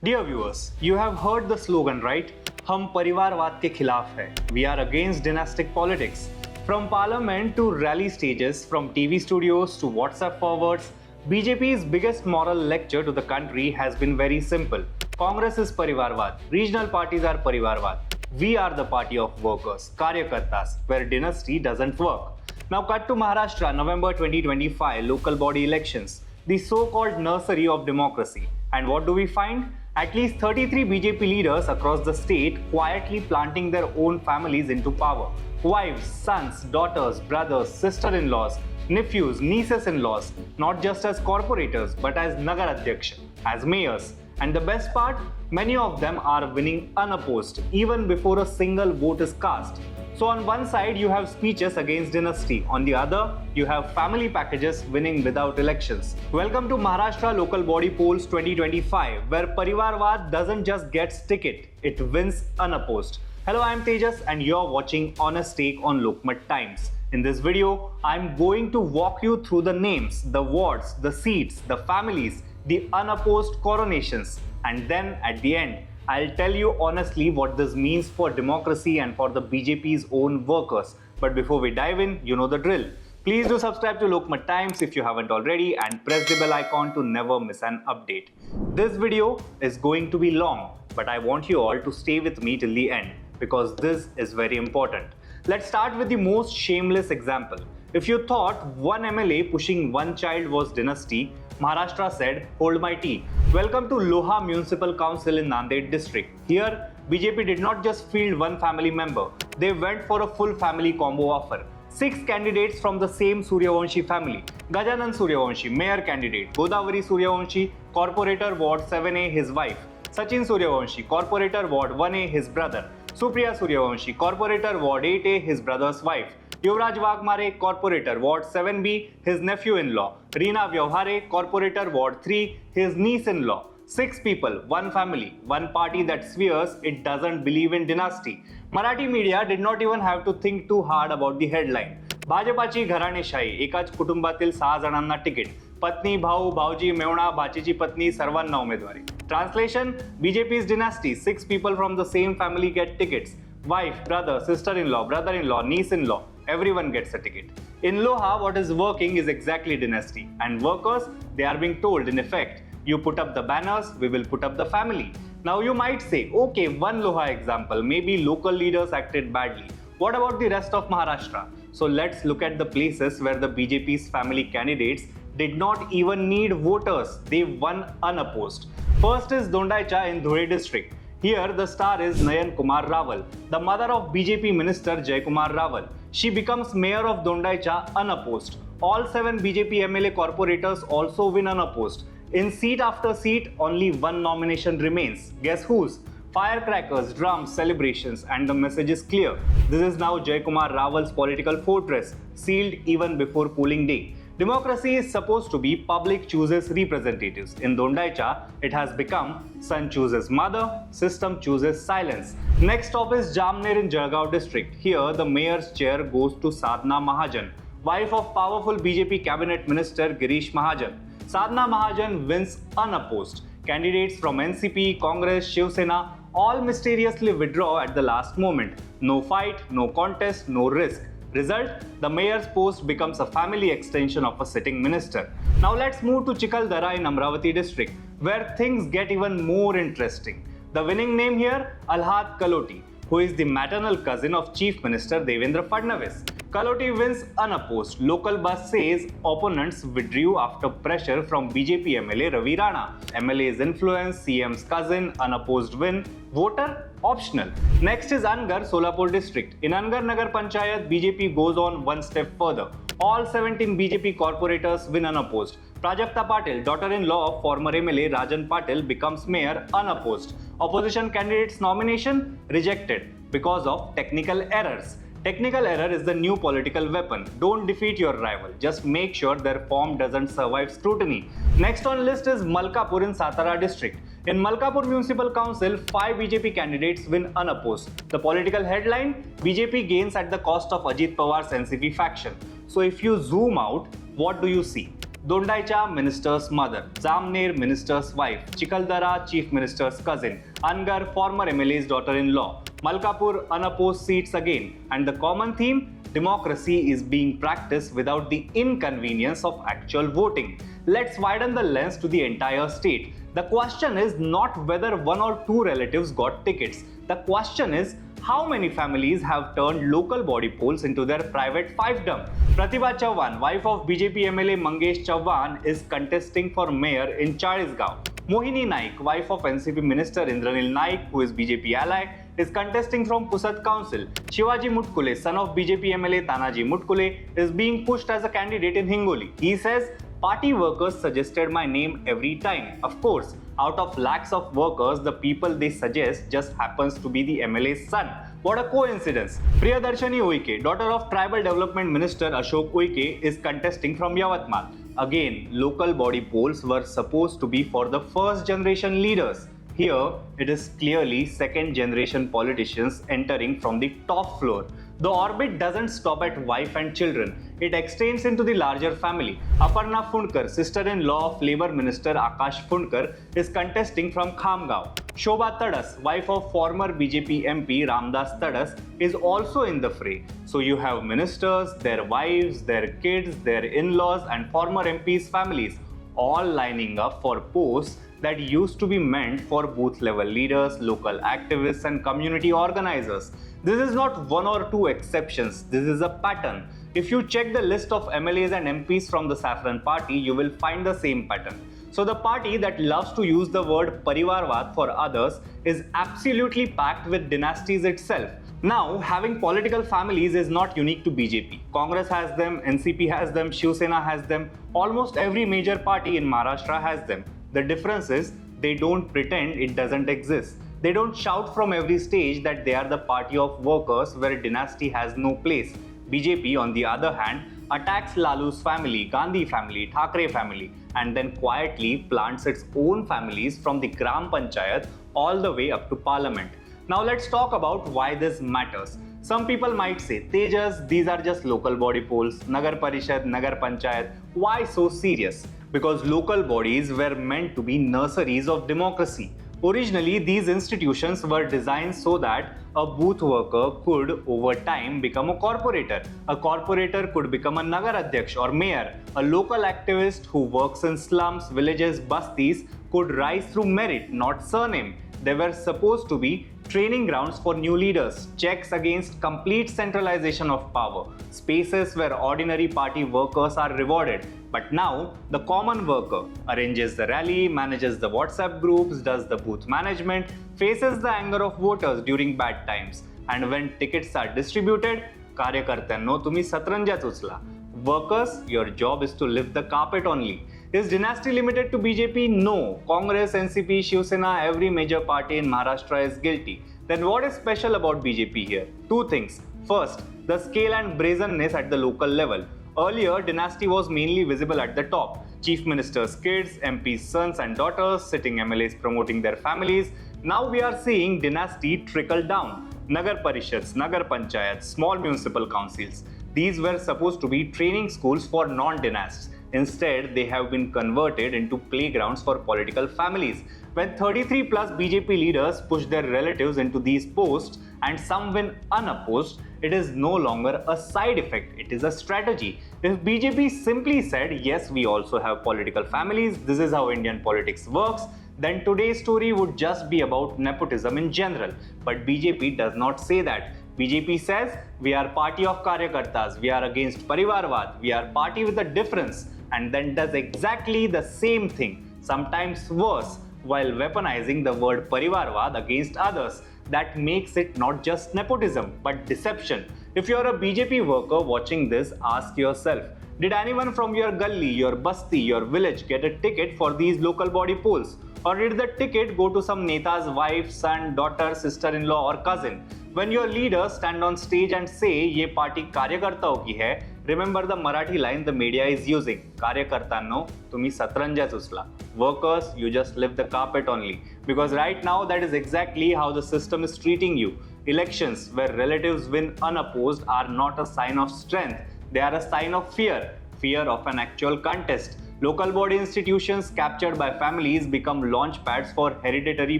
Dear viewers, you have heard the slogan, right? हम परिवारवाद के खिलाफ है. We are against dynastic politics. From parliament to rally stages, from TV studios to WhatsApp forwards, BJP's biggest moral lecture to the country has been very simple. Congress is parivarvad. Regional parties are parivarvad. We are the party of workers, karyakartas, where dynasty doesn't work. Now cut to Maharashtra, November 2025, local body elections, the so-called nursery of democracy. And what do we find? At least 33 BJP leaders across the state quietly planting their own families into power. Wives, sons, daughters, brothers, sister-in-laws, nephews, nieces-in-laws, not just as corporators but as Nagar Adhyaksha, as mayors. And the best part, many of them are winning unopposed, even before a single vote is cast. So on one side you have speeches against dynasty, on the other you have family packages winning without elections. Welcome to Maharashtra Local Body Polls 2025, where Parivarvad doesn't just get ticket, it wins unopposed. Hello, I am Tejas and you're watching Honest Take on Lokmat Times. In this video, I'm going to walk you through the names, the wards, the seats, the families, the unopposed coronations, and then at the end, I'll tell you honestly what this means for democracy and for the BJP's own workers. But before we dive in, you know the drill. Please do subscribe to Lokmat Times if you haven't already and press the bell icon to never miss an update. This video is going to be long, but I want you all to stay with me till the end because this is very important. Let's start with the most shameless example. If you thought one MLA pushing one child was dynasty, Maharashtra said, hold my tea. Welcome to Loha Municipal Council in Nanded district. Here, BJP did not just field one family member. They went for a full family combo offer. 6 candidates from the same Suryavanshi family. Gajanan Suryavanshi, mayor candidate. Godavari Suryavanshi, corporator ward 7A, his wife. Sachin Suryavanshi, corporator ward 1A, his brother. Supriya Suryavanshi, corporator ward 8A, his brother's wife. Yuvraj Wagmare, corporator ward 7B, his nephew-in-law. Reena Vyavhare, corporator ward 3, his niece-in-law. 6 people, one family, one party that swears it doesn't believe in dynasty. Marathi media did not even have to think too hard about the headline. भाजपाची घराणेशाही, एकाच कुटुंबातील 6 जणांना ticket. पत्नी, भाऊ, भाऊजी, मेवणा, भाचीची पत्नी, सर्वांना उमेदवारी. Translation: BJP's dynasty, 6 people from the same family get tickets. Wife, brother, sister-in-law, brother-in-law, niece-in-law, everyone gets a ticket. In Loha, what is working is exactly dynasty. And workers, they are being told in effect, you put up the banners, we will put up the family. Now you might say, okay, one Loha example, maybe local leaders acted badly. What about the rest of Maharashtra? So let's look at the places where the BJP's family candidates did not even need voters. They won unopposed. First is Dondaicha in Dhule district. Here, the star is Nayan Kumar Rawal, the mother of BJP minister Jai Kumar Rawal. She becomes mayor of Dondaicha unopposed. All 7 BJP MLA corporators also win unopposed. In seat after seat, only one nomination remains. Guess whose? Firecrackers, drums, celebrations, and the message is clear. This is now Jai Kumar Rawal's political fortress, sealed even before polling day. Democracy is supposed to be public chooses representatives. In Dondaicha, it has become son chooses mother, system chooses silence. Next stop is Jamner in Jalgaon district. Here, the mayor's chair goes to Sadhna Mahajan, wife of powerful BJP cabinet minister Girish Mahajan. Sadhna Mahajan wins unopposed. Candidates from NCP, Congress, Shiv Sena all mysteriously withdraw at the last moment. No fight, no contest, no risk. Result, the mayor's post becomes a family extension of a sitting minister. Now let's move to Chikhaldara in Amravati district, where things get even more interesting. The winning name here, Alhad Kaloti, who is the maternal cousin of Chief Minister Devendra Fadnavis. Kaloti wins unopposed. Local bus says opponents withdrew after pressure from BJP MLA Ravi Rana. MLA's influence, CM's cousin, unopposed win. Voter? Optional. Next is Angar, Solapur district. In Angar Nagar Panchayat, BJP goes on one step further. All 17 BJP corporators win unopposed. Prajakta Patil, daughter-in-law of former MLA Rajan Patil, becomes mayor unopposed. Opposition candidate's nomination rejected because of technical errors. Technical error is the new political weapon. Don't defeat your rival. Just make sure their form doesn't survive scrutiny. Next on list is Malkapur in Satara district. In Malkapur Municipal Council, 5 BJP candidates win unopposed. The political headline, BJP gains at the cost of Ajit Pawar's NCP faction. So if you zoom out, what do you see? Dondaicha, minister's mother. Jamner, minister's wife. Chikhaldara, chief minister's cousin. Angar, former MLA's daughter-in-law. Malkapur, unopposed seats again. And the common theme? Democracy is being practiced without the inconvenience of actual voting. Let's widen the lens to the entire state. The question is not whether one or two relatives got tickets. The question is how many families have turned local body polls into their private fiefdom. Pratibha Chauhan, wife of BJP MLA Mangesh Chauhan, is contesting for mayor in Chalisgaon. Mohini Naik, wife of NCP Minister Indranil Naik, who is BJP ally, is contesting from Pusat Council. Shivaji Mutkule, son of BJP MLA Tanaji Mutkule, is being pushed as a candidate in Hingoli. He says, party workers suggested my name every time. Of course, out of lakhs of workers, the people they suggest just happens to be the MLA's son. What a coincidence. Priyadarshini Uike, daughter of Tribal Development Minister Ashok Uike, is contesting from Yavatmal. Again, local body polls were supposed to be for the first generation leaders. Here, it is clearly second generation politicians entering from the top floor. The orbit doesn't stop at wife and children. It extends into the larger family. Aparna Phundkar, sister-in-law of Labour Minister Akash Phundkar, is contesting from Khamgaon. Shobha Tadas, wife of former BJP MP Ramdas Tadas, is also in the fray. So you have ministers, their wives, their kids, their in-laws and former MPs' families all lining up for posts that used to be meant for booth level leaders, local activists and community organizers. This is not one or two exceptions, this is a pattern. If you check the list of MLAs and MPs from the Saffron party, you will find the same pattern. So the party that loves to use the word parivarvad for others is absolutely packed with dynasties itself. Now, having political families is not unique to BJP. Congress has them, NCP has them, Shiv Sena has them, almost every major party in Maharashtra has them. The difference is they don't pretend it doesn't exist. They don't shout from every stage that they are the party of workers where dynasty has no place. BJP, on the other hand, attacks Lalu's family, Gandhi family, Thackeray family, and then quietly plants its own families from the Gram Panchayat all the way up to Parliament. Now let's talk about why this matters. Some people might say, Tejas, these are just local body polls, Nagar Parishad, Nagar Panchayat. Why so serious? Because local bodies were meant to be nurseries of democracy. Originally, these institutions were designed so that a booth worker could, over time, become a corporator. A corporator could become a Nagar Adhyaksh or mayor. A local activist who works in slums, villages, bastis could rise through merit, not surname. They were supposed to be training grounds for new leaders, checks against complete centralization of power, spaces where ordinary party workers are rewarded. But now, the common worker arranges the rally, manages the WhatsApp groups, does the booth management, faces the anger of voters during bad times. And when tickets are distributed, कार्यकर्त्यांनो तुम्ही सतरंजाच उचला. Workers, your job is to lift the carpet only. Is dynasty limited to BJP? No. Congress, NCP, Shiv Sena, every major party in Maharashtra is guilty. Then what is special about BJP here? Two things. First, the scale and brazenness at the local level. Earlier, dynasty was mainly visible at the top. Chief Minister's kids, MP's sons and daughters, sitting MLAs promoting their families. Now we are seeing dynasty trickle down. Nagar Parishads, Nagar Panchayats, small municipal councils. These were supposed to be training schools for non-dynasts. Instead, they have been converted into playgrounds for political families. When 33 plus BJP leaders push their relatives into these posts and some win unopposed, it is no longer a side effect, it is a strategy. If BJP simply said, yes, we also have political families, this is how Indian politics works, then today's story would just be about nepotism in general. But BJP does not say that. BJP says, we are party of karyakartas, we are against parivarvad, we are party with a difference, and then does exactly the same thing, sometimes worse, while weaponizing the word parivarvad against others. That makes it not just nepotism, but deception. If you're a BJP worker watching this, ask yourself, did anyone from your gully, your basti, your village get a ticket for these local body polls? Or did the ticket go to some neta's wife, son, daughter, sister-in-law or cousin? When your leaders stand on stage and say, ye party karyakartaon ki hai, remember the Marathi line the media is using. Karyakartanno, tumhi satranja usla. Workers, you just lift the carpet only. Because right now, that is exactly how the system is treating you. Elections where relatives win unopposed are not a sign of strength. They are a sign of fear. Fear of an actual contest. Local body institutions captured by families become launch pads for hereditary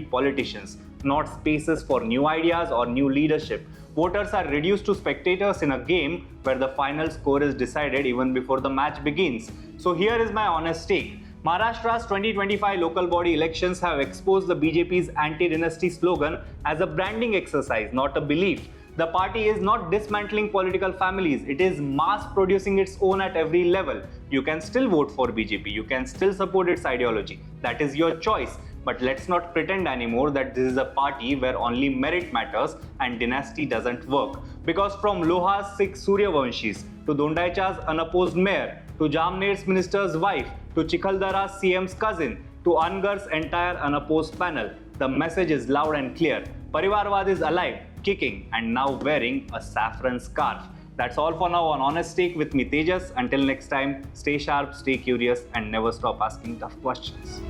politicians, not spaces for new ideas or new leadership. Voters are reduced to spectators in a game where the final score is decided even before the match begins. So here is my honest take. Maharashtra's 2025 local body elections have exposed the BJP's anti-dynasty slogan as a branding exercise, not a belief. The party is not dismantling political families, it is mass producing its own at every level. You can still vote for BJP, you can still support its ideology. That is your choice. But let's not pretend anymore that this is a party where only merit matters and dynasty doesn't work. Because from Loha's 6 Suryavanshis, to Dondaicha's unopposed mayor, to Jamner's minister's wife, to Chikhaldara's CM's cousin, to Angar's entire unopposed panel, the message is loud and clear. Parivarvad is alive, kicking, and now wearing a saffron scarf. That's all for now on Honest Take with me, Tejas. Until next time, stay sharp, stay curious, and never stop asking tough questions.